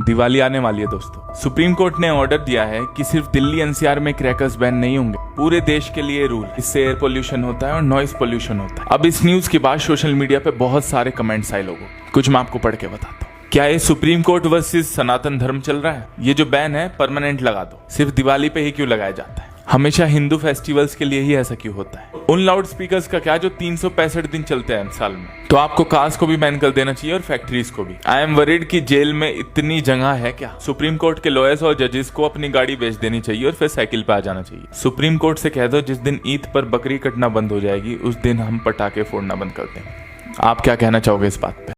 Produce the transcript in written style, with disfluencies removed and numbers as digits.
दिवाली आने वाली है दोस्तों। सुप्रीम कोर्ट ने ऑर्डर दिया है कि सिर्फ दिल्ली एनसीआर में क्रैकर्स बैन नहीं होंगे, पूरे देश के लिए रूल। इससे एयर पोल्यूशन होता है और नॉइस पोल्यूशन होता है। अब इस न्यूज के बाद सोशल मीडिया पे बहुत सारे कमेंट्स आए लोगों, कुछ मैं आपको पढ़ के बताता हूँ। क्या ये सुप्रीम कोर्ट वर्सेस सनातन धर्म चल रहा है? ये जो बैन है परमानेंट लगा दो, सिर्फ दिवाली पे ही क्यों लगाया जाता है? हमेशा हिंदू फेस्टिवल्स के लिए ही ऐसा क्यों होता है? उन लाउड स्पीकर्स का क्या जो 365 दिन चलते हैं साल में? तो आपको कार्स को भी बैन कर देना चाहिए और फैक्ट्रीज को भी। आई एम वरीड कि जेल में इतनी जगह है क्या? सुप्रीम कोर्ट के लॉयर्स और जजेस को अपनी गाड़ी बेच देनी चाहिए और फिर साइकिल पे आ जाना चाहिए। सुप्रीम कोर्ट से कह दो जिस दिन ईद पर बकरी कटना बंद हो जाएगी उस दिन हम पटाखे फोड़ना बंद कर देंगे। आप क्या कहना चाहोगे इस बात पे?